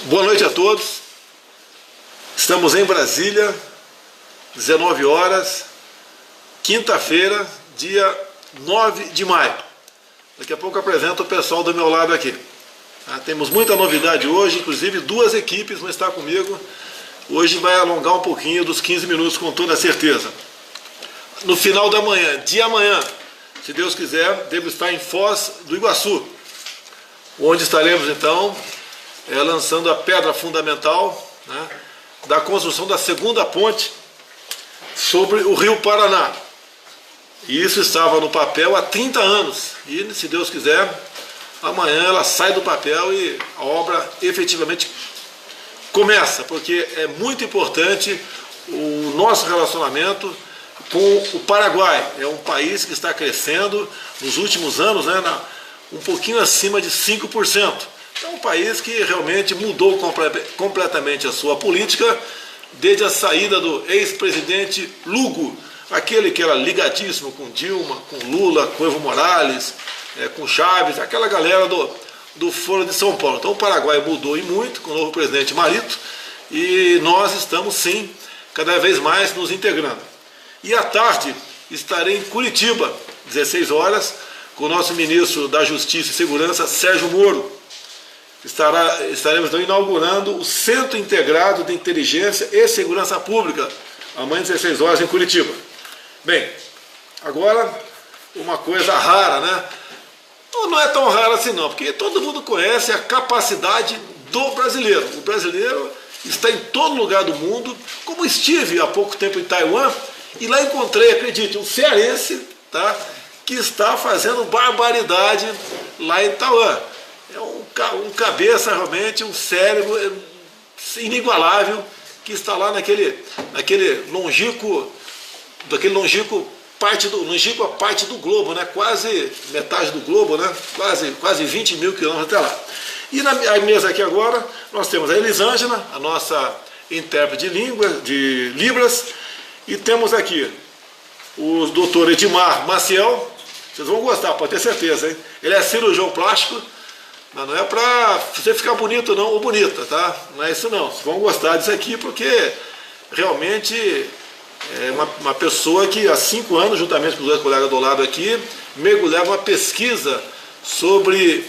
Boa noite a todos. Estamos em Brasília, 19 horas, quinta-feira, dia 9 de maio. Daqui a pouco eu apresento o pessoal do meu lado aqui. Temos muita novidade hoje, inclusive duas equipes vão estar comigo. Hoje vai alongar um pouquinho dos 15 minutos, com toda certeza. No final da manhã, de amanhã, se Deus quiser, devo estar em Foz do Iguaçu, onde estaremos então lançando a pedra fundamental, da construção da segunda ponte sobre o Rio Paraná. E isso estava no papel há 30 anos. E, se Deus quiser, amanhã ela sai do papel e a obra efetivamente começa, porque é muito importante o nosso relacionamento com o Paraguai. É um país que está crescendo nos últimos anos, um pouquinho acima de 5%. É um país que realmente mudou completamente a sua política desde a saída do ex-presidente Lugo, aquele que era ligadíssimo com Dilma, com Lula, com Evo Morales, com Chaves, aquela galera do Foro de São Paulo. Então o Paraguai mudou e muito com o novo presidente Marito, e nós estamos sim cada vez mais nos integrando. E à tarde estarei em Curitiba, 16 horas, com o nosso ministro da Justiça e Segurança, Sérgio Moro. Estaremos então inaugurando o Centro Integrado de Inteligência e Segurança Pública, amanhã 16 horas em Curitiba. Bem, agora uma coisa rara, Não é tão rara assim não, porque todo mundo conhece a capacidade do brasileiro. O brasileiro está em todo lugar do mundo, como estive há pouco tempo em Taiwan, e lá encontrei, acredite, um cearense, que está fazendo barbaridade lá em Taiwan. É um cabeça realmente, um cérebro inigualável, que está lá naquele longínquo parte do globo, quase metade do globo, quase 20 mil quilômetros até lá. E na mesa aqui agora nós temos a Elisângela, a nossa intérprete de Libras, e temos aqui o doutor Edmar Maciel. Vocês vão gostar, pode ter certeza, hein? Ele é cirurgião plástico, mas não é para você ficar bonito não, ou bonita, Não é isso não. Vocês vão gostar disso aqui, porque realmente é uma pessoa que há 5 anos, juntamente com os dois colegas do lado aqui, mergulhava uma pesquisa sobre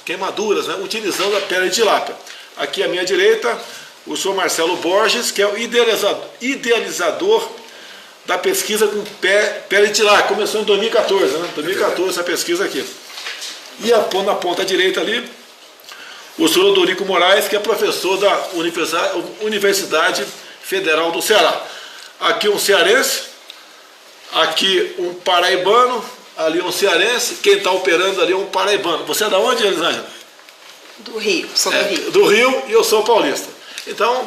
queimaduras, utilizando a pele de tilápia. Aqui à minha direita, o senhor Marcelo Borges, que é o idealizador da pesquisa com pele de tilápia. Começou em 2014, 2014 essa pesquisa aqui. E na ponta direita ali, o senhor Odorico Moraes, que é professor da Universidade Federal do Ceará. Aqui um cearense, aqui um paraibano, ali um cearense, quem está operando ali é um paraibano. Você é da onde, Elisângela? Do Rio, sou do Rio. Do Rio, e eu sou paulista. Então,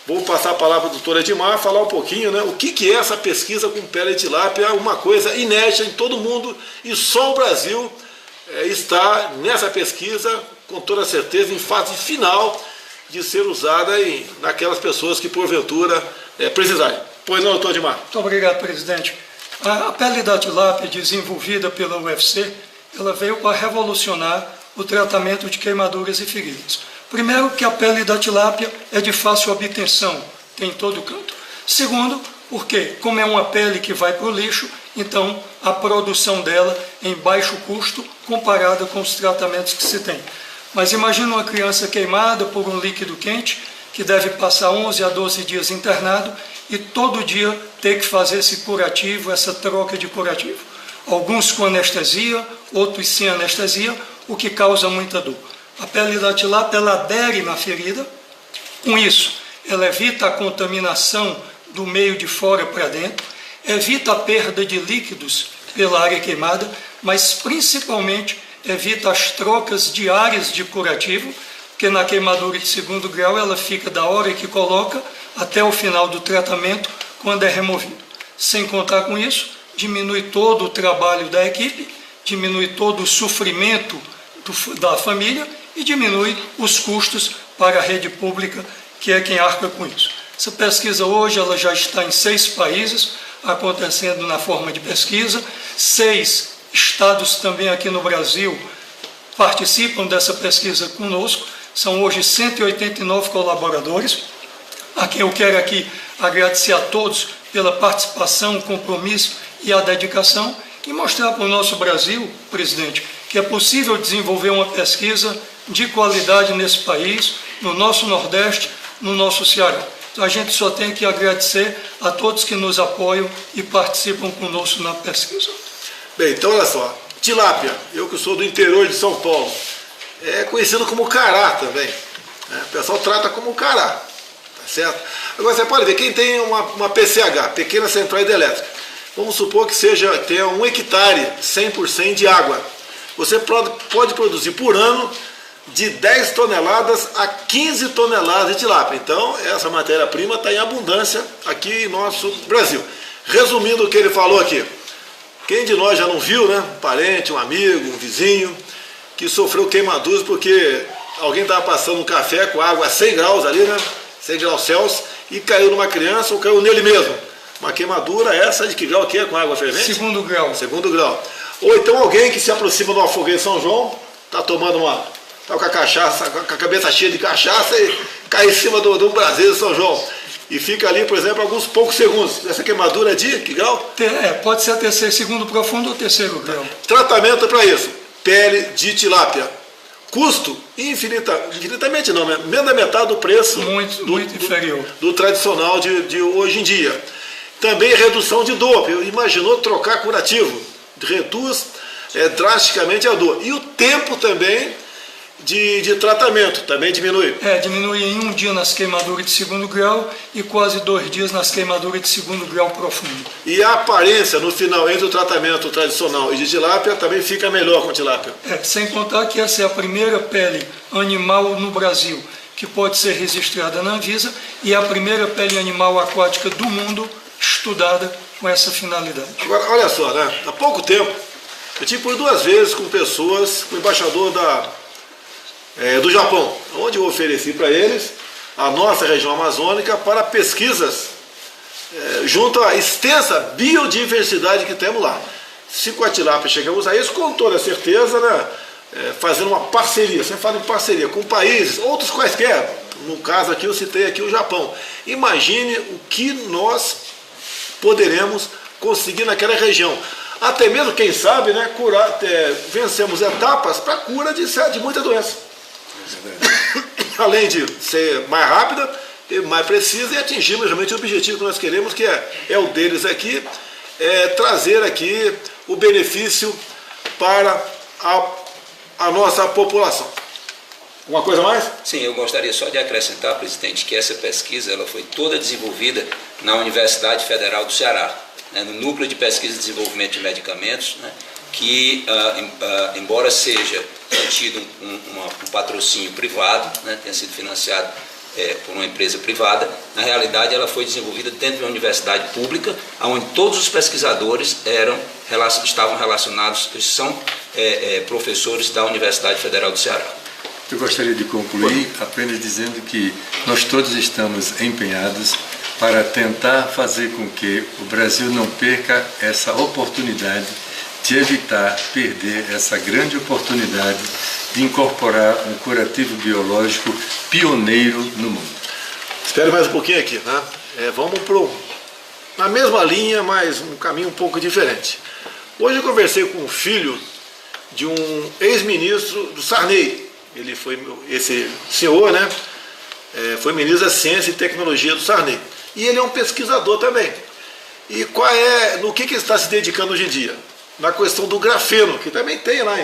vou passar a palavra para o doutor Edmar, falar um pouquinho, o que é essa pesquisa com pele de tilápia, uma coisa inédita em todo mundo, e só o Brasil está nessa pesquisa, com toda certeza, em fase final de ser usada naquelas pessoas que porventura precisarem. Pois não, doutor Edmar? Muito obrigado, presidente. A pele da tilápia, desenvolvida pela UFC, ela veio para revolucionar o tratamento de queimaduras e feridas. Primeiro, que a pele da tilápia é de fácil obtenção, tem em todo canto. Segundo, porque como é uma pele que vai para o lixo, então a produção dela é em baixo custo comparada com os tratamentos que se tem. Mas imagina uma criança queimada por um líquido quente, que deve passar 11 a 12 dias internado e todo dia ter que fazer esse curativo, essa troca de curativo. Alguns com anestesia, outros sem anestesia, o que causa muita dor. A pele da tilápia, ela adere na ferida. Com isso, ela evita a contaminação do meio de fora para dentro, evita a perda de líquidos pela área queimada, mas principalmente evita as trocas diárias de curativo, porque na queimadura de 2º grau ela fica da hora que coloca até o final do tratamento, quando é removido. Sem contar com isso, diminui todo o trabalho da equipe, diminui todo o sofrimento da família e diminui os custos para a rede pública, que é quem arca com isso. Essa pesquisa hoje ela já está em 6 países, acontecendo na forma de pesquisa. 6 estados também aqui no Brasil participam dessa pesquisa conosco. São hoje 189 colaboradores, a quem eu quero aqui agradecer a todos pela participação, compromisso e a dedicação, e mostrar para o nosso Brasil, presidente, que é possível desenvolver uma pesquisa de qualidade nesse país, no nosso Nordeste, no nosso Ceará. Então a gente só tem que agradecer a todos que nos apoiam e participam conosco na pesquisa. Bem, então olha só, tilápia, eu que sou do interior de São Paulo, é conhecido como cará também, né? O pessoal trata como cará, tá certo? Agora você pode ver, quem tem uma PCH, pequena central hidrelétrica, vamos supor que tenha 1 hectare 100% de água, você pode produzir por ano de 10 toneladas a 15 toneladas de tilápia. Então, essa matéria-prima está em abundância aqui em nosso Brasil. Resumindo o que ele falou aqui, quem de nós já não viu, né? Um parente, um amigo, um vizinho, que sofreu queimaduras porque alguém estava passando um café com água a 100 graus ali, né? 100 graus Celsius, e caiu numa criança ou caiu nele mesmo. Uma queimadura essa de que grau que é com água fervente? 2º grau. 2º grau. Ou então alguém que se aproxima de uma fogueira de São João, está tomando está com a cachaça, com a cabeça cheia de cachaça e cai em cima do braseiro de São João. E fica ali, por exemplo, alguns poucos segundos. Essa queimadura é de que grau? Pode ser 2º profundo ou 3º grau. Tratamento para isso, pele de tilápia. Custo, infinitamente não, né? Menos da metade do preço muito inferior do tradicional de hoje em dia. Também redução de dor. Imaginou trocar curativo? Reduz drasticamente a dor. E o tempo também de tratamento também diminui. Diminui em 1 dia nas queimaduras de 2º grau e quase 2 dias nas queimaduras de 2º grau profundo. E a aparência no final entre o tratamento tradicional e de tilápia também fica melhor com tilápia. Sem contar que essa é a primeira pele animal no Brasil que pode ser registrada na Anvisa e é a primeira pele animal aquática do mundo estudada com essa finalidade. Agora, olha só, né? Há pouco tempo, eu tive por 2 vezes com pessoas, com o embaixador do Japão, onde eu ofereci para eles a nossa região amazônica para pesquisas junto à extensa biodiversidade que temos lá. Se com a tilápia chegamos a isso, com toda certeza, né, fazendo uma parceria, sempre falo em parceria, com países, outros quaisquer, no caso aqui eu citei aqui o Japão. Imagine o que nós poderemos conseguir naquela região. Até mesmo, quem sabe, né, vencemos etapas para a cura de muita doença. Além de ser mais rápida, mais precisa e atingirmos realmente o objetivo que nós queremos, que é o deles aqui, trazer aqui o benefício para a nossa população. Alguma coisa mais? Sim, eu gostaria só de acrescentar, presidente, que essa pesquisa ela foi toda desenvolvida na Universidade Federal do Ceará, né, no Núcleo de Pesquisa e Desenvolvimento de Medicamentos, né, que, embora seja mantido um patrocínio privado, né, tenha sido financiado por uma empresa privada, na realidade ela foi desenvolvida dentro de uma universidade pública, onde todos os pesquisadores estavam relacionados, são professores da Universidade Federal do Ceará. Eu gostaria de concluir apenas dizendo que nós todos estamos empenhados para tentar fazer com que o Brasil não perca essa oportunidade de evitar perder essa grande oportunidade de incorporar um curativo biológico pioneiro no mundo. Espere mais um pouquinho aqui, né? Vamos na mesma linha, mas um caminho um pouco diferente. Hoje eu conversei com o filho de um ex-ministro do Sarney. Ele foi, esse senhor, né? Foi ministro da Ciência e Tecnologia do Sarney. E ele é um pesquisador também. E no que ele está se dedicando hoje em dia? Na questão do grafeno, que também tem lá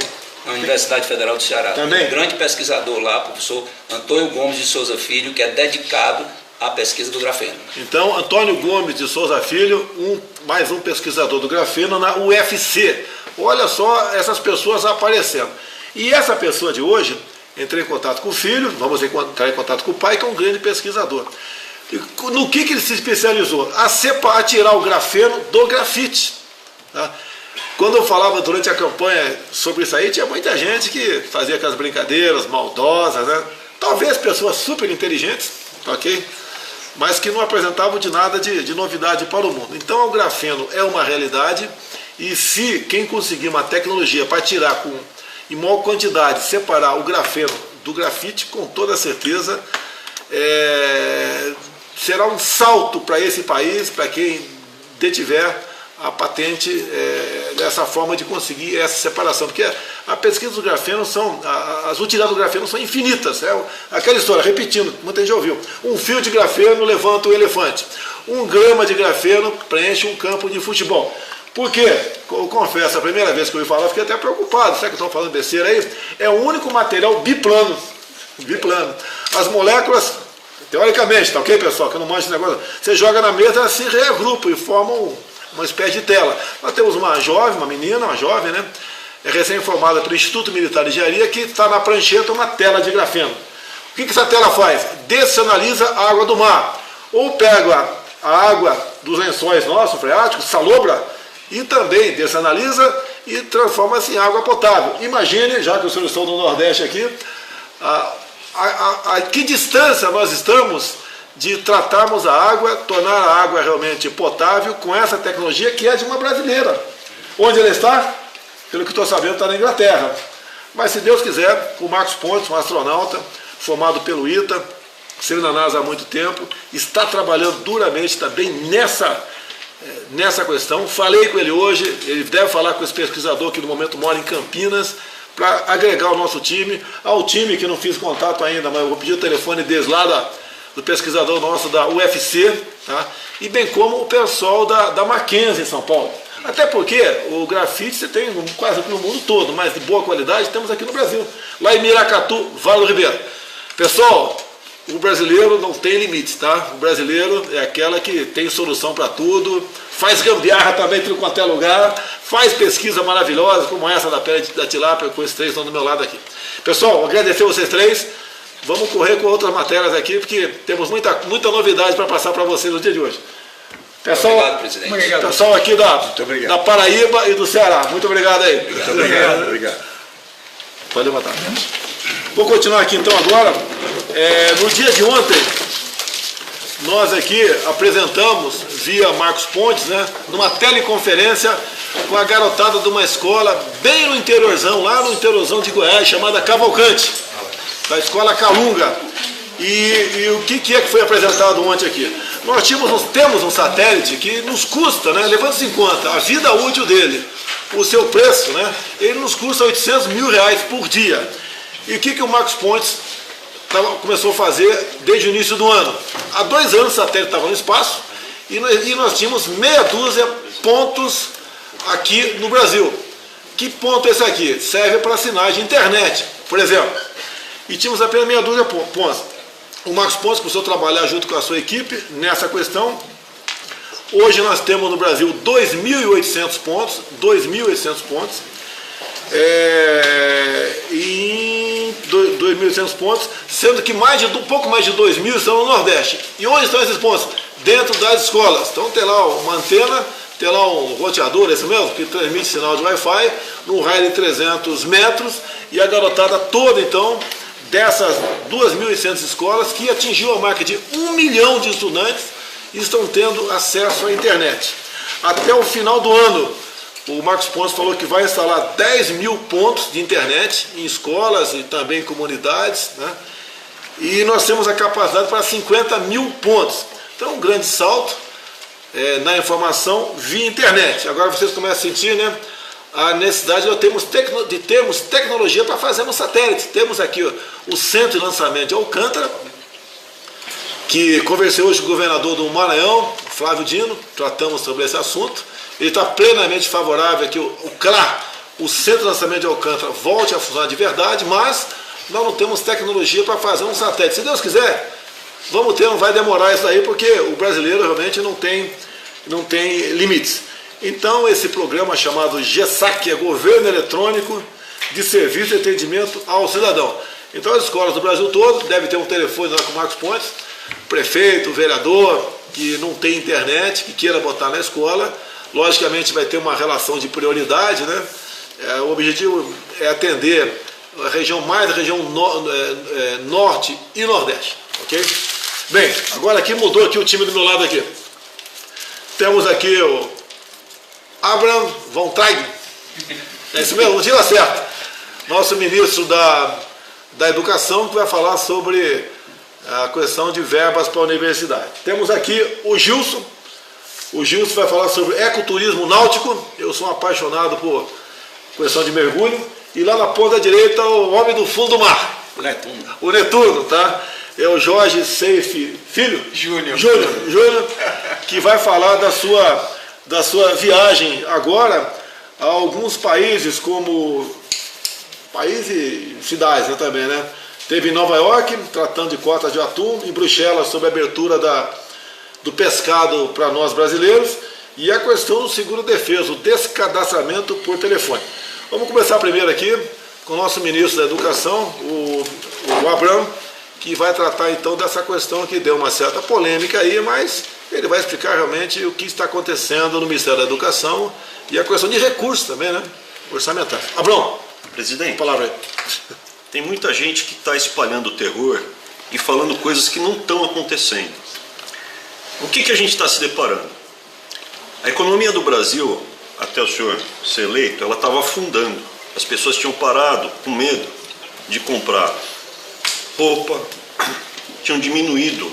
na Universidade Federal do Ceará. Também. Tem um grande pesquisador lá, professor Antônio Gomes de Souza Filho, que é dedicado à pesquisa do grafeno. Então, Antônio Gomes de Souza Filho, mais um pesquisador do grafeno na UFC. Olha só essas pessoas aparecendo. E essa pessoa de hoje, entrei em contato com o filho, vamos entrar em contato com o pai, que é um grande pesquisador. E no que ele se especializou? A tirar o grafeno do grafite. Tá? Quando eu falava durante a campanha sobre isso aí, tinha muita gente que fazia aquelas brincadeiras maldosas, né? Talvez pessoas super inteligentes, ok? Mas que não apresentavam de nada de novidade para o mundo. Então o grafeno é uma realidade e se quem conseguir uma tecnologia para tirar em maior quantidade, separar o grafeno do grafite, com toda certeza, será um salto para esse país, para quem detiver a patente dessa forma de conseguir essa separação, porque a pesquisa do grafeno as utilidades do grafeno são infinitas, aquela história, repetindo, muita gente já ouviu, um fio de grafeno levanta um elefante, 1 grama de grafeno preenche um campo de futebol. Por quê? Eu confesso, a primeira vez que eu ouvi falar, eu fiquei até preocupado, será que eu estou falando besteira aí? É o único material biplano. As moléculas, teoricamente, tá ok, pessoal, que eu não manjo esse negócio, você joga na mesa, elas se reagrupam e formam uma espécie de tela. Nós temos uma jovem, né, recém-formada pelo Instituto Militar de Engenharia, que está na prancheta uma tela de grafeno. O que essa tela faz? Dessanaliza a água do mar, ou pega a água dos lençóis nossos, freáticos, salobra, e também dessanaliza e transforma-se em água potável. Imagine, já que os senhores estão no Nordeste aqui, a que distância nós estamos de tratarmos a água, tornar a água realmente potável com essa tecnologia que é de uma brasileira. Onde ela está? Pelo que estou sabendo, está na Inglaterra. Mas se Deus quiser, o Marcos Pontes, um astronauta formado pelo ITA, sendo na NASA há muito tempo, está trabalhando duramente também nessa questão. Falei com ele hoje, ele deve falar com esse pesquisador que no momento mora em Campinas, para agregar o nosso time, ao time que não fiz contato ainda, mas eu vou pedir o telefone deles lá do pesquisador nosso da UFC, tá? E bem como o pessoal da Mackenzie em São Paulo. Até porque o grafite você tem quase no mundo todo, mas de boa qualidade temos aqui no Brasil, lá em Miracatu, Vale do Ribeiro. Pessoal, o brasileiro não tem limites, tá? O brasileiro é aquela que tem solução para tudo, faz gambiarra também em qualquer lugar, faz pesquisa maravilhosa, como essa da pele da tilápia, com esses 3 estão do meu lado aqui. Pessoal, agradecer vocês 3, vamos correr com outras matérias aqui, porque temos muita novidade para passar para vocês no dia de hoje. Pessoal, obrigado, presidente. Pessoal aqui da Paraíba e do Ceará, muito obrigado aí. Muito obrigado. Pode levantar. Vou continuar aqui então agora. No dia de ontem, nós aqui apresentamos, via Marcos Pontes, né, numa teleconferência com a garotada de uma escola bem no interiorzão, lá no interiorzão de Goiás, chamada Cavalcante, da escola Calunga. E o que é que foi apresentado ontem aqui? Nós temos um satélite que nos custa, né, levando-se em conta a vida útil dele, o seu preço, né, ele nos custa R$800 mil por dia. E o que o Marcos Pontes começou a fazer desde o início do ano? Há 2 anos o satélite estava no espaço e nós tínhamos meia dúzia pontos aqui no Brasil. Que ponto é esse aqui? Serve para sinais de internet, por exemplo. E tínhamos apenas meia dúzia de pontos. O Marcos Pontes começou a trabalhar junto com a sua equipe nessa questão. Hoje nós temos no Brasil 2.800 pontos, 2.800 pontos. Em 2.800 pontos, sendo que pouco mais de 2.000 estão no Nordeste. E onde estão esses pontos? Dentro das escolas. Então tem lá uma antena, tem lá um roteador, esse mesmo, que transmite sinal de Wi-Fi, num raio de 300 metros, e a garotada toda, então, dessas 2.800 escolas, que atingiu a marca de 1 milhão de estudantes, estão tendo acesso à internet. Até o final do ano, o Marcos Pontes falou que vai instalar 10 mil pontos de internet em escolas e também em comunidades, né? E nós temos a capacidade para 50 mil pontos. Então, um grande salto na informação via internet. Agora vocês começam a sentir, né, a necessidade de termos tecnologia para fazer no satélite. Temos aqui o Centro de Lançamento de Alcântara, que conversei hoje com o governador do Maranhão, Flávio Dino, tratamos sobre esse assunto. Ele está plenamente favorável que o CLA, o Centro de Lançamento de Alcântara, volte a funcionar de verdade, mas nós não temos tecnologia para fazer um satélite. Se Deus quiser, vamos ter, não vai demorar isso daí, porque o brasileiro realmente não tem limites. Então, esse programa chamado GESAC, é Governo Eletrônico de Serviço de Atendimento ao Cidadão. Então, as escolas do Brasil todo devem ter um telefone lá com o Marcos Pontes, prefeito, vereador, que não tem internet, que queira botar na escola. Logicamente vai ter uma relação de prioridade, né? O objetivo é atender a região norte e nordeste, ok? Bem, agora aqui mudou aqui o time do meu lado aqui. Temos aqui o Abraham von Traig, é isso mesmo, não tira certo. Nosso ministro da Educação, que vai falar sobre a questão de verbas para a universidade. Temos aqui o Gilson. O Gilson vai falar sobre ecoturismo náutico. Eu sou um apaixonado por questão de mergulho. E lá na ponta direita, o homem do fundo do mar. O Netuno. O Netuno, tá? É o Jorge Seife Filho? Júnior, que vai falar da sua viagem agora a alguns países, como países e cidades, né, também, né? Teve em Nova York, tratando de cotas de atum, em Bruxelas, sobre a abertura do pescado para nós brasileiros, e a questão do seguro-defesa, o descadastramento por telefone. Vamos começar primeiro aqui com o nosso ministro da Educação, o Abraham, que vai tratar então dessa questão que deu uma certa polêmica aí, mas ele vai explicar realmente o que está acontecendo no Ministério da Educação e a questão de recursos também, né? Orçamentários. Abraham, presidente, palavra aí. Tem muita gente que está espalhando terror e falando coisas que não estão acontecendo. O que a gente está se deparando? A economia do Brasil, até o senhor ser eleito, ela estava afundando. As pessoas tinham parado com medo de comprar roupa, tinham diminuído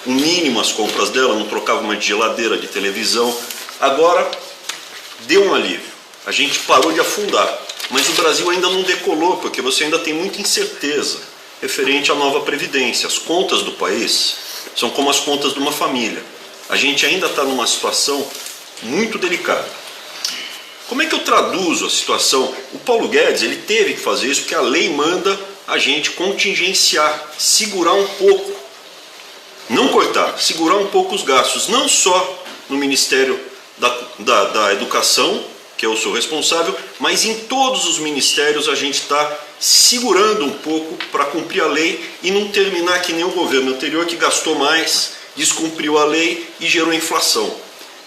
o mínimo as compras dela, não trocavam mais de geladeira, de televisão. Agora deu um alívio, a gente parou de afundar, mas o Brasil ainda não decolou, porque você ainda tem muita incerteza referente à nova Previdência. As contas do país são como as contas de uma família. A gente ainda está numa situação muito delicada. Como é que eu traduzo a situação? O Paulo Guedes, ele teve que fazer isso porque a lei manda a gente contingenciar, segurar um pouco, não cortar, segurar um pouco os gastos, não só no Ministério da Educação, que eu sou responsável, mas em todos os ministérios a gente está segurando um pouco para cumprir a lei e não terminar que nem o governo anterior, que gastou mais, descumpriu a lei e gerou inflação.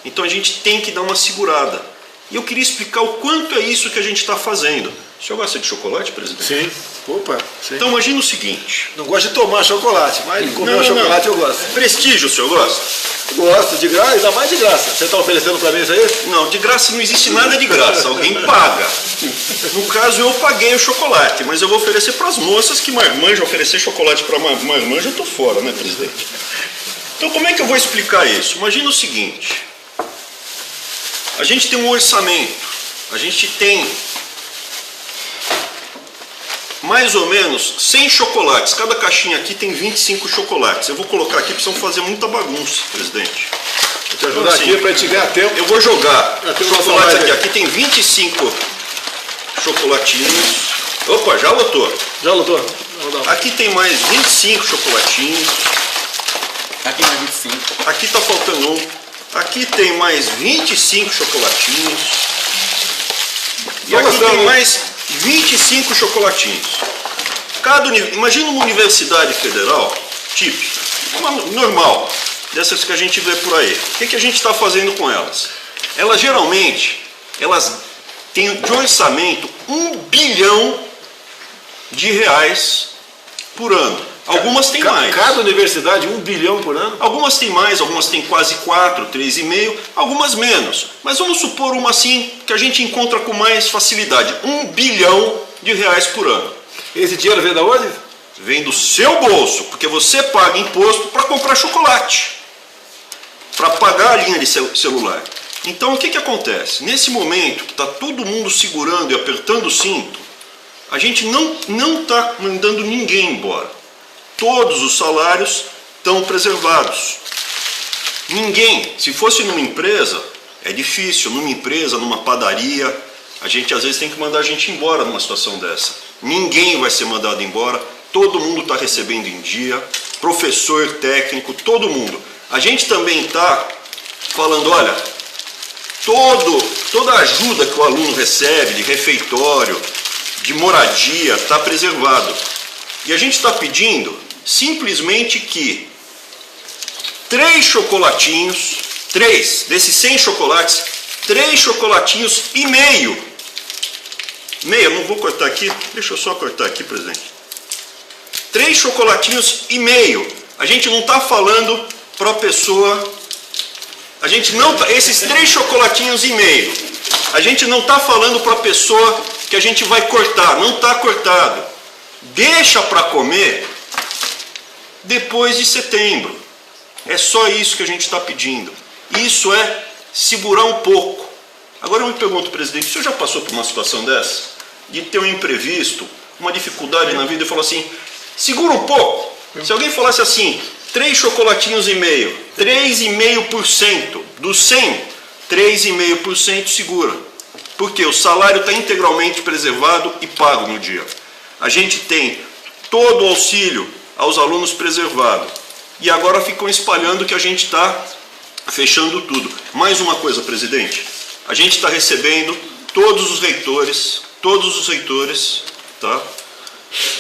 Então a gente tem que dar uma segurada. E eu queria explicar o quanto é isso que a gente está fazendo. O senhor gosta de chocolate, presidente? Sim. Opa, sim. Então imagina o seguinte. Não gosto de tomar chocolate, mas de comer chocolate eu gosto. Prestígio, o senhor gosta? Gosto, de graça, ainda mais de graça. Você está oferecendo para mim isso aí? Não, de graça não existe nada de graça, alguém paga. No caso eu paguei o chocolate, mas eu vou oferecer para as moças, que marmanja, oferecer chocolate para marmanja eu estou fora, né, presidente? Então como é que eu vou explicar isso? Imagina o seguinte. A gente tem um orçamento, a gente tem mais ou menos 100 chocolates, cada caixinha aqui tem 25 chocolates. Eu vou colocar aqui, precisam fazer muita bagunça, presidente. Vou te ajudar aqui para te ganhar tempo. Eu vou jogar chocolates aqui. Aqui tem 25 chocolatinhos. Opa, já lotou. Já lotou? Aqui tem mais 25 chocolatinhos. Aqui mais 25. Aqui está faltando um. Aqui tem mais 25 chocolatinhos. E aqui tem mais 25 chocolatinhos. Imagina uma universidade federal, típica, uma normal, dessas que a gente vê por aí. O que a gente está fazendo com elas? Elas geralmente, têm de orçamento R$1 bilhão por ano. Algumas têm mais. Cada universidade, 1 bilhão por ano? Algumas têm mais, algumas têm quase 4, 3,5, algumas menos. Mas vamos supor uma assim, que a gente encontra com mais facilidade. R$1 bilhão por ano. Esse dinheiro vem da onde? Vem do seu bolso, porque você paga imposto para comprar chocolate, para pagar a linha de celular. Então o que acontece? Nesse momento que está todo mundo segurando e apertando o cinto, a gente não está mandando ninguém embora. Todos os salários estão preservados. Ninguém, se fosse numa empresa, é difícil, numa empresa, numa padaria, a gente às vezes tem que mandar a gente embora numa situação dessa. Ninguém vai ser mandado embora, todo mundo está recebendo em dia, professor, técnico, todo mundo. A gente também está falando, olha, toda a ajuda que o aluno recebe de refeitório, de moradia, está preservado. E a gente está pedindo simplesmente que 3 chocolatinhos, 3 desses 100 chocolates, 3 chocolatinhos e meio. Eu não vou cortar aqui, deixa eu só cortar aqui, presidente. 3 chocolatinhos e meio. A gente não está falando para a pessoa, esses 3 chocolatinhos e meio, a gente não está falando para a pessoa que a gente vai cortar, não está cortado. Deixa para comer depois de setembro. É só isso que a gente está pedindo. Isso é segurar um pouco. Agora eu me pergunto, presidente, o senhor já passou por uma situação dessa? De ter um imprevisto, uma dificuldade na vida e falou assim, segura um pouco. Se alguém falasse assim, 3 chocolatinhos e meio, 3,5% do 100, 3,5% segura. Porque o salário está integralmente preservado e pago no dia. A gente tem todo o auxílio aos alunos preservado. E agora ficam espalhando que a gente está fechando tudo. Mais uma coisa, presidente. A gente está recebendo todos os reitores, tá,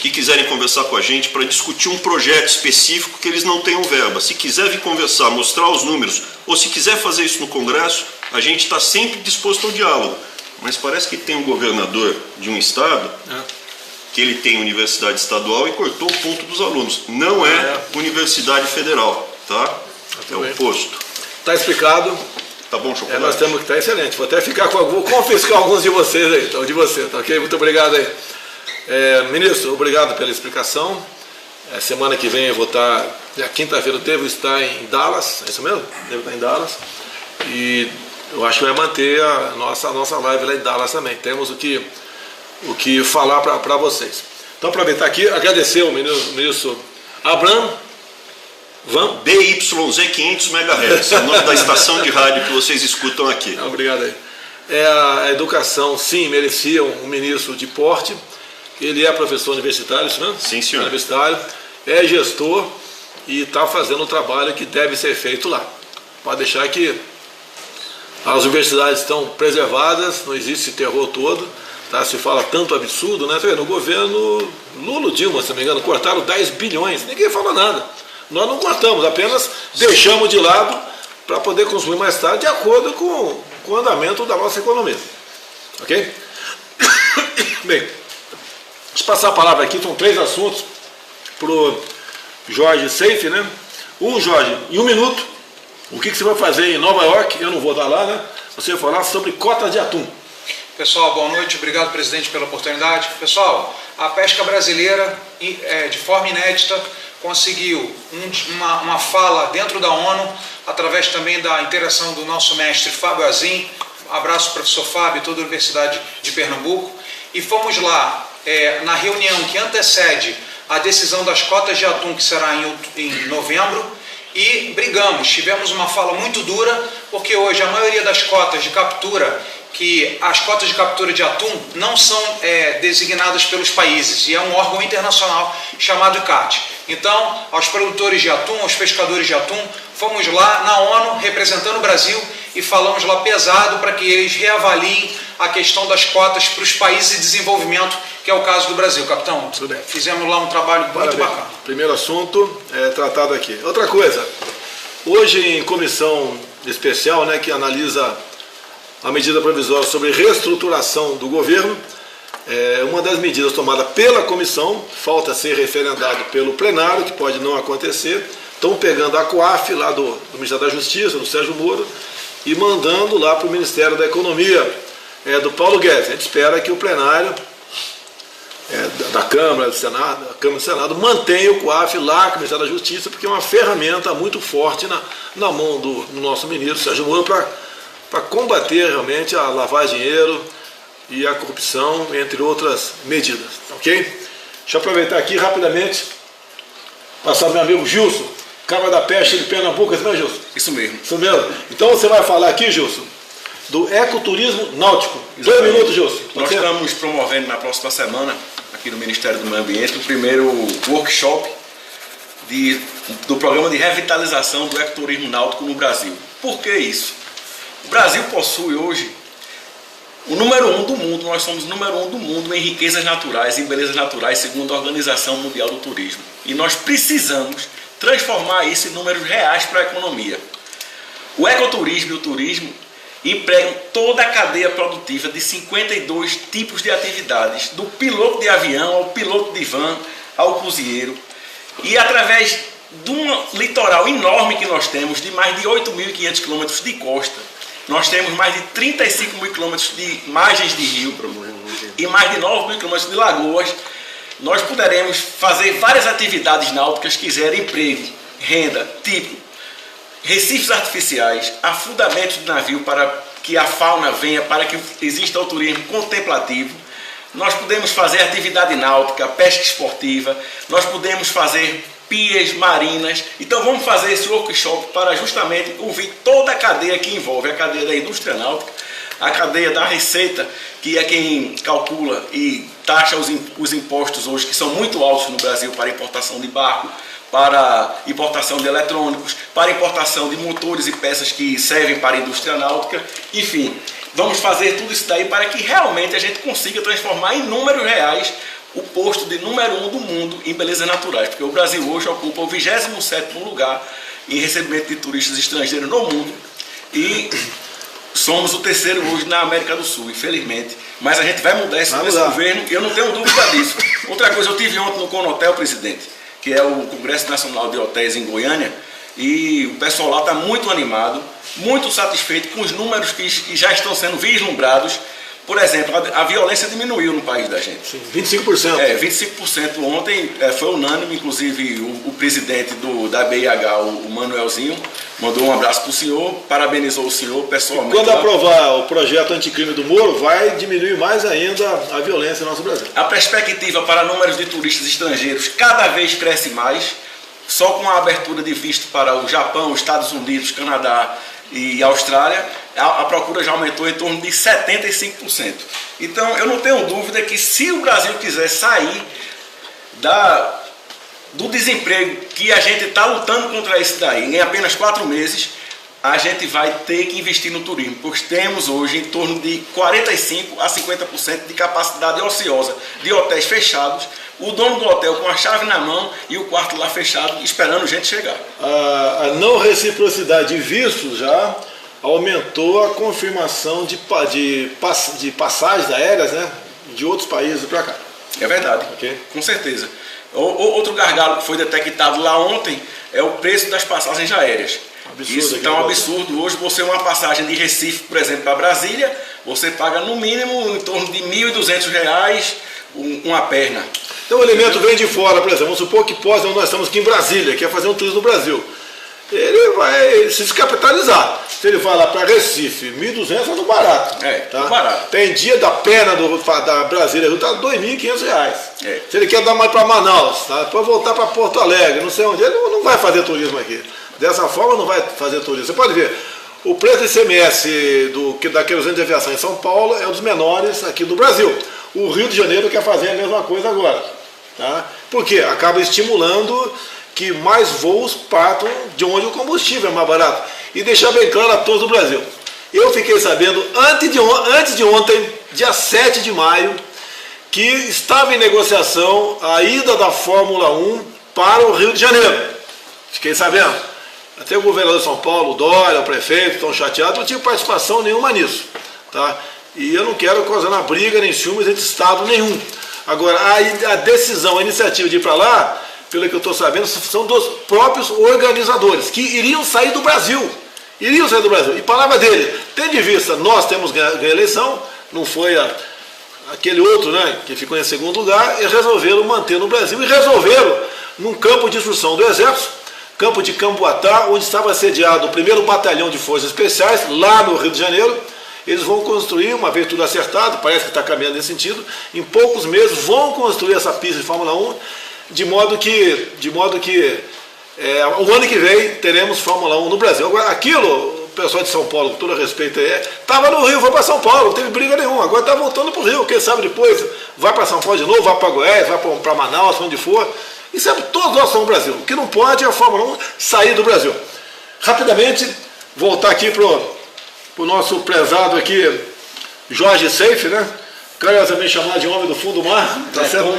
que quiserem conversar com a gente para discutir um projeto específico que eles não tenham verba. Se quiser vir conversar, mostrar os números, ou se quiser fazer isso no Congresso, a gente está sempre disposto ao diálogo. Mas parece que tem um governador de um estado que ele tem universidade estadual e cortou o ponto dos alunos. Não é universidade federal, tá? É o oposto. Está explicado. Tá bom, chocolate? Nós temos que estar excelente. Vou até ficar com vou confiscar alguns de vocês aí, então, de você, tá ok? Muito obrigado aí. Ministro, obrigado pela explicação. Semana que vem eu vou estar, quinta-feira eu devo estar em Dallas, é isso mesmo? Devo estar em Dallas. E eu acho que vai manter a nossa live lá em Dallas também. Temos o que falar para vocês. Então, aproveitar aqui, agradecer ao ministro Abraham DYZ 500 MHz, é o nome da estação de rádio que vocês escutam aqui. Obrigado aí. A educação, sim, merecia um ministro de porte. Ele é professor universitário, isso mesmo? Sim, senhor. Universitário, é gestor e está fazendo o trabalho que deve ser feito lá. Pode deixar que as universidades estão preservadas, não existe esse terror todo. Tá, se fala tanto absurdo, né? No governo Lula, Dilma, se não me engano, cortaram 10 bilhões, ninguém fala nada. Nós não cortamos, apenas deixamos de lado para poder consumir mais tarde de acordo com o andamento da nossa economia. Ok? Bem, deixa eu passar a palavra aqui, são 3 assuntos para o Jorge Seife, né? Jorge, em 1 minuto, o que você vai fazer em Nova York? Eu não vou estar lá, né? Você vai falar sobre cotas de atum. Pessoal, boa noite, obrigado, presidente, pela oportunidade. Pessoal, a pesca brasileira, de forma inédita, conseguiu uma fala dentro da ONU, através também da interação do nosso mestre Fábio Azim. Abraço, professor Fábio, toda a Universidade de Pernambuco. E fomos lá, na reunião que antecede a decisão das cotas de atum, que será em novembro, e brigamos. Tivemos uma fala muito dura, porque hoje a maioria das cotas de captura, que as cotas de captura de atum não são designadas pelos países, e é um órgão internacional chamado ICCAT. Então, aos produtores de atum, aos pescadores de atum, fomos lá na ONU, representando o Brasil, e falamos lá pesado para que eles reavaliem a questão das cotas para os países de desenvolvimento, que é o caso do Brasil. Capitão, fizemos lá um trabalho muito bacana. Primeiro assunto tratado aqui. Outra coisa, hoje em comissão especial, né, que analisa a medida provisória sobre reestruturação do governo, uma das medidas tomadas pela comissão, falta ser referendado pelo plenário, que pode não acontecer. Estão pegando a COAF lá do Ministério da Justiça, do Sérgio Moro, e mandando lá para o Ministério da Economia, do Paulo Guedes. A gente espera que o plenário da Câmara, do Senado, da Câmara e do Senado mantenha o COAF lá com o Ministério da Justiça, porque é uma ferramenta muito forte na mão do nosso ministro Sérgio Moro para combater realmente a lavagem de dinheiro e a corrupção, entre outras medidas. Ok? Deixa eu aproveitar aqui rapidamente, passar para meu amigo Gilson, Câmara da Peste de Pernambuco, é isso mesmo, Gilson? Isso mesmo. Isso mesmo. Então você vai falar aqui, Gilson, do ecoturismo náutico. 2 minutos, Gilson. Nós estamos promovendo na próxima semana, aqui no Ministério do Meio Ambiente, o primeiro workshop do programa de revitalização do ecoturismo náutico no Brasil. Por que isso? O Brasil possui hoje o número 1 do mundo, nós somos o número 1 do mundo em riquezas naturais, em belezas naturais, segundo a Organização Mundial do Turismo. E nós precisamos transformar isso em números reais para a economia. O ecoturismo e o turismo empregam toda a cadeia produtiva de 52 tipos de atividades, do piloto de avião ao piloto de van, ao cozinheiro, e através de um litoral enorme que nós temos, de mais de 8.500 quilômetros de costa, nós temos mais de 35 mil quilômetros de margens de rio e mais de 9 mil quilômetros de lagoas. nós poderemos fazer várias atividades náuticas que gerem emprego, renda, tipo recifes artificiais, afundamentos de navio para que a fauna venha, para que exista o turismo contemplativo. Nós podemos fazer atividade náutica, pesca esportiva, nós podemos fazer pias marinas. Então vamos fazer esse workshop para justamente ouvir toda a cadeia que envolve a cadeia da indústria náutica, a cadeia da receita, que é quem calcula e taxa os impostos hoje, que são muito altos no Brasil para importação de barco, para importação de eletrônicos, para importação de motores e peças que servem para a indústria náutica. Enfim, vamos fazer tudo isso daí para que realmente a gente consiga transformar em números reais o posto de número 1 do mundo em belezas naturais, porque o Brasil hoje ocupa o 27º lugar em recebimento de turistas estrangeiros no mundo e somos o 3º hoje na América do Sul, infelizmente. Mas a gente vai mudar isso nesse governo, eu não tenho dúvida disso. Outra coisa, eu tive ontem no Conotel, presidente, que é o Congresso Nacional de Hotéis em Goiânia, e o pessoal lá está muito animado, muito satisfeito com os números que já estão sendo vislumbrados. Por exemplo, a violência diminuiu no país da gente. Sim, 25%. 25% ontem, foi unânime, inclusive o presidente da BIH, o Manuelzinho, mandou um abraço para o senhor, parabenizou o senhor pessoalmente. Quando aprovar o projeto anticrime do Moro, vai diminuir mais ainda a violência no nosso Brasil. A perspectiva para números de turistas estrangeiros cada vez cresce mais, só com a abertura de visto para o Japão, Estados Unidos, Canadá e Austrália, a procura já aumentou em torno de 75%. Então, eu não tenho dúvida que se o Brasil quiser sair do desemprego que a gente está lutando contra isso daí, em apenas 4 meses, a gente vai ter que investir no turismo, pois temos hoje em torno de 45% a 50% de capacidade ociosa de hotéis fechados, o dono do hotel com a chave na mão e o quarto lá fechado, esperando gente chegar. A não reciprocidade de vistos já aumentou a confirmação de passagens aéreas, né, de outros países para cá. É verdade, okay. Com certeza. Outro gargalo que foi detectado lá ontem é o preço das passagens aéreas. Absurdo, isso está um absurdo. Hoje você uma passagem de Recife, por exemplo, para Brasília, você paga no mínimo em torno de R$ 1.200 uma perna. Então o elemento vem de fora, por exemplo, vamos supor que nós estamos aqui em Brasília, quer fazer um turismo no Brasil. Ele vai se descapitalizar. Se ele vai lá para Recife, 1.200 é muito barato. Tá? Barato. Tem dia da perna da Brasília, está R$ 2.500. Se ele quer dar mais para Manaus, tá? Depois voltar para Porto Alegre, não sei onde, ele não vai fazer turismo aqui. Dessa forma não vai fazer turismo. Você pode ver, o preço do ICMS da querosene de aviação em São Paulo é um dos menores aqui do Brasil. O Rio de Janeiro quer fazer a mesma coisa agora. Tá? Por quê? Acaba estimulando que mais voos partam de onde o combustível é mais barato. E deixar bem claro a todos do Brasil. Eu fiquei sabendo antes de ontem, dia 7 de maio, que estava em negociação a ida da Fórmula 1 para o Rio de Janeiro. Fiquei sabendo. Até o governador de São Paulo, o Dória, o prefeito, estão chateados, não tive participação nenhuma nisso. Tá? E eu não quero causar uma briga nem ciúmes entre Estado nenhum. Agora, a decisão, a iniciativa de ir para lá, pelo que eu estou sabendo, são dos próprios organizadores, que iriam sair do Brasil. Iriam sair do Brasil. E palavra dele, tendo em vista, nós temos ganho a eleição, não foi aquele outro, né, que ficou em segundo lugar, e resolveram manter no Brasil, e resolveram, num campo de instrução do Exército, campo de Camboatá, onde estava sediado o 1º Batalhão de Forças Especiais, lá no Rio de Janeiro. Eles vão construir, uma vez tudo acertado, parece que está caminhando nesse sentido, em poucos meses vão construir essa pista de Fórmula 1, de modo que o ano que vem teremos Fórmula 1 no Brasil. Agora, aquilo, o pessoal de São Paulo, com todo respeito aí, estava no Rio, foi para São Paulo, não teve briga nenhuma, agora está voltando para o Rio, quem sabe depois vai para São Paulo de novo, vai para Goiás, vai para Manaus, onde for. Isso todos nós somos Brasil. O que não pode é a Fórmula 1 sair do Brasil. Rapidamente, voltar aqui para o nosso prezado aqui, Jorge Seife, né? Carinhosamente chamado de homem do fundo do mar, tá certo?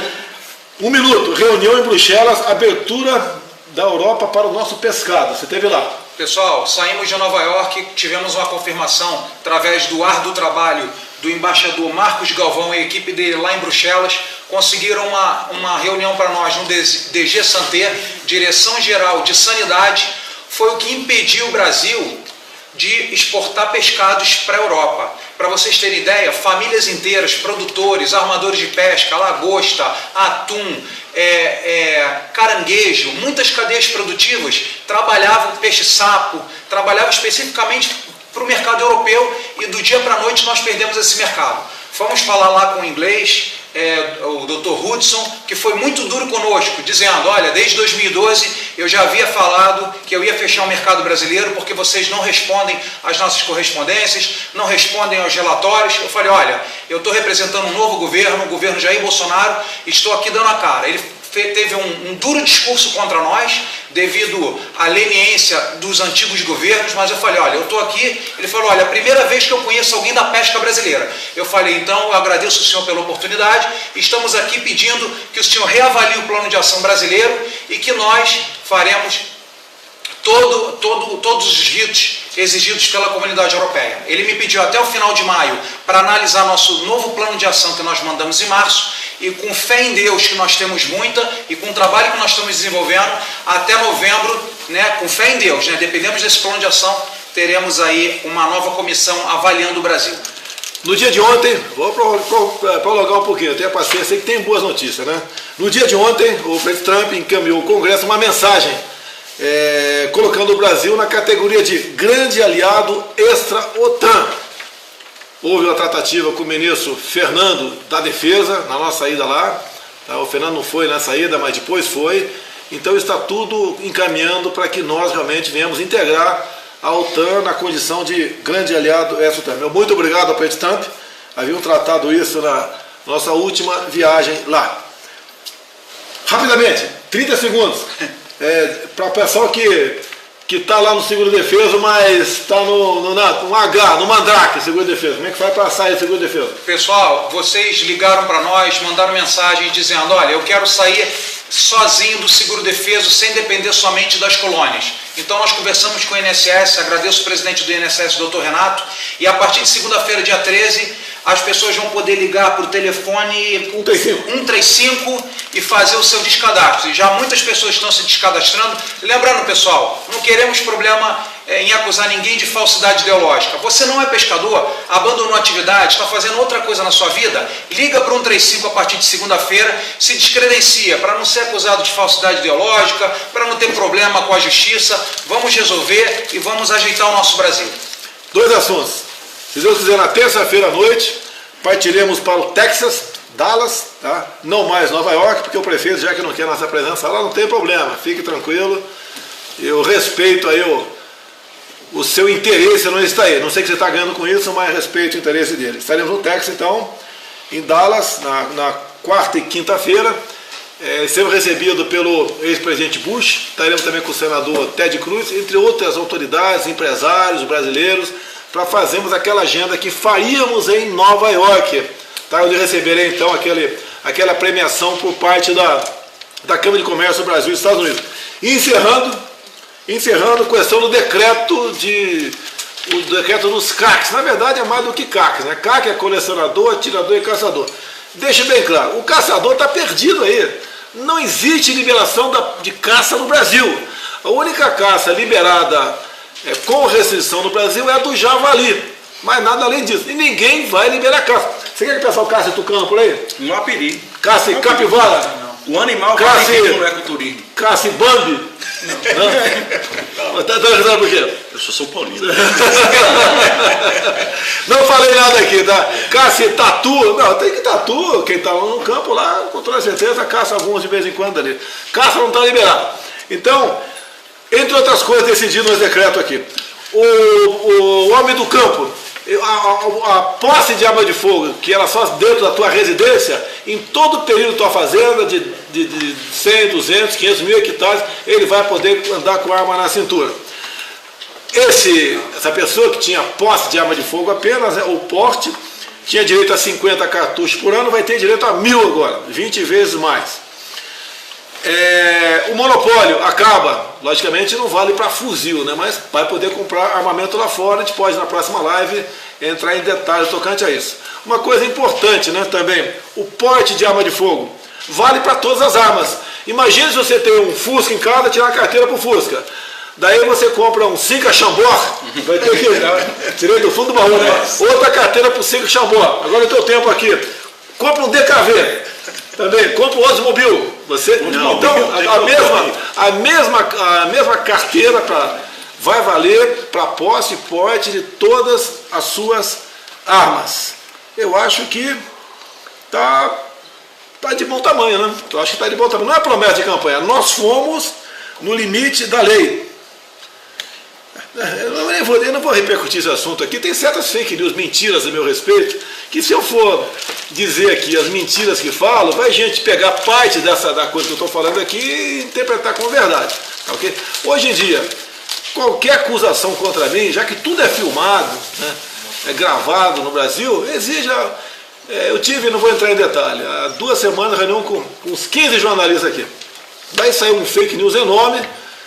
1 minuto, reunião em Bruxelas, abertura da Europa para o nosso pescado. Você esteve lá. Pessoal, saímos de Nova York, tivemos uma confirmação através do árduo trabalho do embaixador Marcos Galvão e a equipe dele lá em Bruxelas, conseguiram uma reunião para nós no DG Santé, Direção Geral de Sanidade. Foi o que impediu o Brasil de exportar pescados para a Europa. Para vocês terem ideia, famílias inteiras, produtores, armadores de pesca, lagosta, atum, caranguejo, muitas cadeias produtivas trabalhavam peixe-sapo, trabalhavam especificamente para o mercado europeu e do dia para a noite nós perdemos esse mercado. Fomos falar lá com o inglês, o Dr. Hudson, que foi muito duro conosco, dizendo, olha, desde 2012 eu já havia falado que eu ia fechar o mercado brasileiro porque vocês não respondem às nossas correspondências, não respondem aos relatórios. Eu falei, olha, eu estou representando um novo governo, o governo Jair Bolsonaro, e estou aqui dando a cara. Ele teve um duro discurso contra nós, devido à leniência dos antigos governos, mas eu falei, olha, eu estou aqui, ele falou, olha, a primeira vez que eu conheço alguém da pesca brasileira. Eu falei, então, eu agradeço o senhor pela oportunidade, estamos aqui pedindo que o senhor reavalie o plano de ação brasileiro e que nós faremos todos os ritos exigidos pela comunidade europeia. Ele me pediu até o final de maio para analisar nosso novo plano de ação que nós mandamos em março, e com fé em Deus, que nós temos muita, e com o trabalho que nós estamos desenvolvendo, até novembro, né, com fé em Deus, né, dependemos desse plano de ação, teremos aí uma nova comissão avaliando o Brasil. No dia de ontem, vou prolongar um pouquinho, eu tenho a paciência, sei que tem boas notícias, né? No dia de ontem, o presidente Trump encaminhou ao Congresso uma mensagem colocando o Brasil na categoria de grande aliado extra-OTAN. Houve uma tratativa com o ministro Fernando da Defesa, na nossa saída lá. O Fernando não foi na saída, mas depois foi. Então está tudo encaminhando para que nós realmente venhamos integrar a OTAN na condição de grande aliado extra-OTAN. Meu muito obrigado ao presidente Trump. Haviam tratado isso na nossa última viagem lá. Rapidamente, 30 segundos. Para o pessoal que está lá no seguro defesa, mas está no Mandrake, seguro defesa. Como é que faz para sair do seguro defesa? Pessoal, vocês ligaram para nós, mandaram mensagem dizendo, olha, eu quero sair sozinho do seguro defesa, sem depender somente das colônias. Então nós conversamos com o INSS, agradeço o presidente do INSS, Dr. Renato, e a partir de segunda-feira, dia 13, as pessoas vão poder ligar para o telefone 135 e fazer o seu descadastro. E já muitas pessoas estão se descadastrando. Lembrando, pessoal, não queremos problema em acusar ninguém de falsidade ideológica. Você não é pescador, abandonou a atividade, está fazendo outra coisa na sua vida, liga para o 135 a partir de segunda-feira, se descredencia para não ser acusado de falsidade ideológica, para não ter problema com a justiça. Vamos resolver e vamos ajeitar o nosso Brasil. Dois assuntos. Se Deus quiser, na terça-feira à noite, partiremos para o Texas, Dallas, tá? Não mais Nova York, porque o prefeito, já que não quer nossa presença lá, não tem problema, fique tranquilo. Eu respeito aí o seu interesse não está aí. Não sei que você está ganhando com isso, mas respeito o interesse dele. Estaremos no Texas, então, em Dallas, na quarta e quinta-feira. Seremos recebidos pelo ex-presidente Bush, estaremos também com o senador Ted Cruz, entre outras autoridades, empresários brasileiros, para fazermos aquela agenda que faríamos em Nova York, tá? Onde receberei então aquela premiação por parte da Câmara de Comércio do Brasil e dos Estados Unidos. E encerrando a questão do decreto dos CACs. Na verdade é mais do que CACs, né? CAC é colecionador, atirador e caçador. Deixe bem claro, o caçador está perdido aí. Não existe liberação de caça no Brasil. A única caça liberada com restrição no Brasil é a do javali, mas nada além disso. E ninguém vai liberar caça. Você quer que o pessoal caça tucano por aí? Não há perigo. Caça capivara? Não. O animal vai no ecoturismo. Caça Bambi? Não. Tá rezando por quê? Eu sou São Paulino. Não falei nada aqui, tá? Caça tatu? Não, tem que tatu. Quem está lá no campo lá, com toda certeza, caça alguns de vez em quando ali. Caça não está liberado. Então, entre outras coisas, decidido no decreto aqui, o homem do campo, a posse de arma de fogo, que era só dentro da tua residência, em todo o período da tua fazenda, de 100, 200, 500 mil hectares, ele vai poder andar com arma na cintura. Essa pessoa que tinha posse de arma de fogo apenas, o porte, tinha direito a 50 cartuchos por ano, vai ter direito a 1000 agora, 20 vezes mais. O monopólio acaba, logicamente não vale para fuzil, né? Mas vai poder comprar armamento lá fora. A gente pode na próxima live entrar em detalhes tocante a isso. Uma coisa importante, né, também, o porte de arma de fogo vale para todas as armas. Imagine se você tem um Fusca em casa, tirar a carteira para o Fusca. Daí você compra um Sica Chambord, vai ter que... Tirei do fundo do baú, né? Outra carteira para o Sica Chambord. Agora eu tenho tempo aqui. Compra um DKV. Também, compra o Oldsmobile. Então, a mesma carteira vai valer para posse e porte de todas as suas armas. Eu acho que tá de bom tamanho, né? Eu acho que está de bom tamanho. Não é promessa de campanha. Nós fomos no limite da lei. Eu não vou repercutir esse assunto aqui. Tem certas fake news, mentiras a meu respeito, que se eu for dizer aqui as mentiras que falo, vai gente pegar parte da coisa que eu estou falando aqui e interpretar como verdade. Okay? Hoje em dia, qualquer acusação contra mim, já que tudo é filmado, né, é gravado no Brasil, exige... eu tive, não vou entrar em detalhe, há 2 semanas reunião com uns 15 jornalistas aqui. Daí saiu um fake news enorme,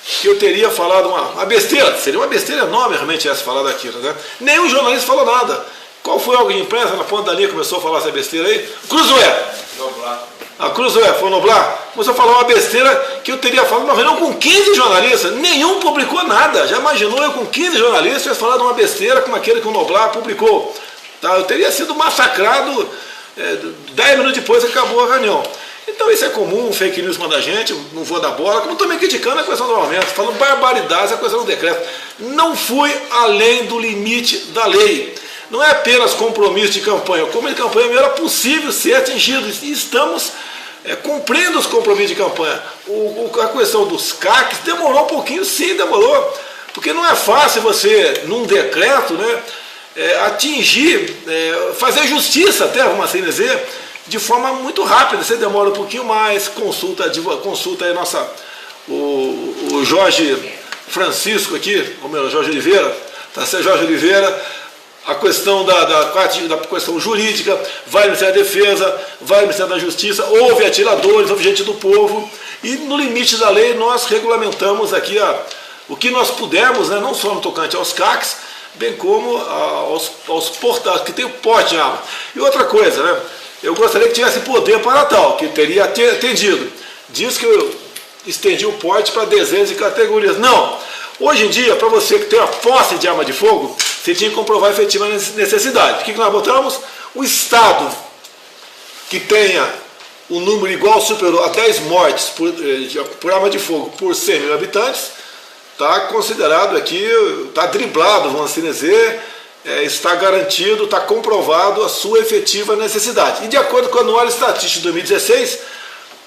que eu teria falado uma besteira, seria uma besteira enorme realmente essa falar daquilo, né? Nenhum jornalista falou nada. Qual foi alguém de imprensa na ponta da linha que começou a falar essa besteira aí? Cruzoé. A Cruzoé, foi Noblar, começou a falar uma besteira que eu teria falado numa reunião com 15 jornalistas, nenhum publicou nada. Já imaginou eu com 15 jornalistas tivesse falado uma besteira como aquele que o Noblar publicou? Tá? Eu teria sido massacrado 10 minutos depois que acabou a reunião. Então isso é comum, fake news manda a gente, não vou dar bola, como também criticando a questão do aumento, falando barbaridades a questão do decreto. Não fui além do limite da lei. Não é apenas compromisso de campanha, o compromisso de campanha era possível ser atingido e estamos cumprindo os compromissos de campanha. A questão dos CACs demorou um pouquinho, sim, demorou, porque não é fácil você, num decreto, né, atingir, fazer justiça até, vamos assim dizer, de forma muito rápida. Você demora um pouquinho mais, consulta aí o Jorge Francisco aqui, o meu Jorge Oliveira, tá certo, Jorge Oliveira, a questão da questão jurídica, vai no Ministério da Defesa, vai no Ministério da Justiça, houve atiradores, houve gente do povo, e no limite da lei nós regulamentamos aqui o que nós pudermos, né, não só no tocante aos CACs, bem como aos portais que tem o porte de arma. E outra coisa, né? Eu gostaria que tivesse poder para tal, que teria atendido. Diz que eu estendi o porte para dezenas de categorias. Não! Hoje em dia, para você que tem a posse de arma de fogo, você tinha que comprovar a efetiva necessidade. O que nós botamos? O Estado que tenha um número igual ou superior a 10 mortes por arma de fogo por 100 mil habitantes, está considerado aqui, está driblado, vamos assim dizer, está garantido, está comprovado a sua efetiva necessidade. E de acordo com o Anuário Estatístico de 2016,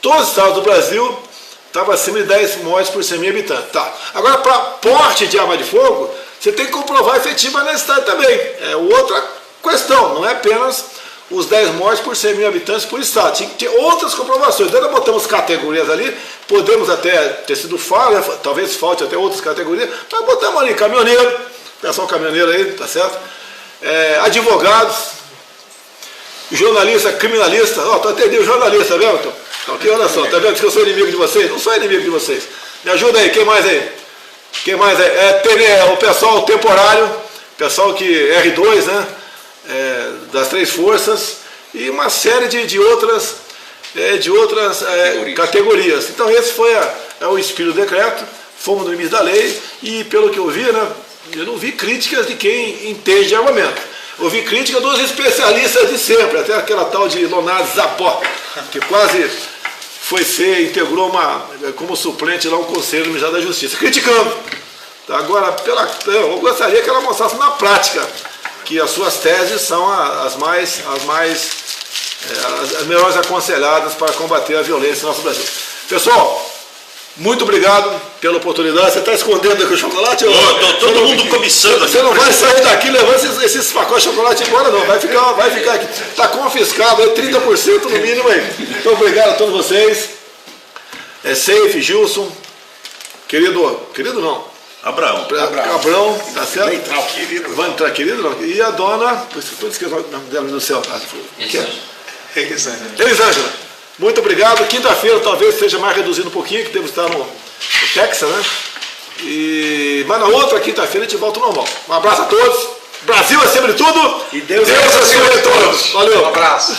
todos os estados do Brasil estavam acima de 10 mortes por 100 mil habitantes. Tá. Agora, para porte de arma de fogo, você tem que comprovar a efetiva necessidade também. É outra questão, não é apenas os 10 mortes por 100 mil habitantes por estado. Tinha que ter outras comprovações. Então, nós botamos categorias ali, podemos até ter sido falha, talvez falte até outras categorias, mas botamos ali caminhoneiro, atenção caminhoneiro aí, tá certo? Advogados, jornalista, criminalista, tô atendendo jornalista, tá vendo? Aqui, olha só, tá vendo que eu sou inimigo de vocês? Não sou inimigo de vocês. Me ajuda aí, quem mais aí? Quem mais aí? O pessoal temporário, pessoal que R2, né? Das 3 forças, e uma série de outras categorias. Então esse foi o espírito do decreto, fomos no limite da lei, e pelo que eu vi, né, eu não vi críticas de quem entende de armamento. Eu vi crítica dos especialistas de sempre, até aquela tal de Leonardo Zapó, que quase integrou como suplente lá um conselho do Ministério da Justiça, criticando. Agora, eu gostaria que ela mostrasse na prática que as suas teses são as melhores aconselhadas para combater a violência no nosso Brasil. Pessoal, muito obrigado pela oportunidade. Você está escondendo aqui o chocolate? Todo mundo cobiçando. Você não vai sair daqui levando esses pacotes de chocolate embora, não. Vai ficar aqui. Está confiscado, 30% no mínimo aí. Então, obrigado a todos vocês. Safe, Gilson, querido não. Abraão, tá certo? Vai entrar, querido não. E a dona, estou esquecendo o nome dela do céu. Elisângela. Muito obrigado. Quinta-feira talvez seja mais reduzido um pouquinho, que devo estar no Texas, né? Mas na outra quinta-feira a gente volta ao normal. Um abraço a todos. Brasil acima de tudo. E Deus acima de todos. Valeu. Um abraço.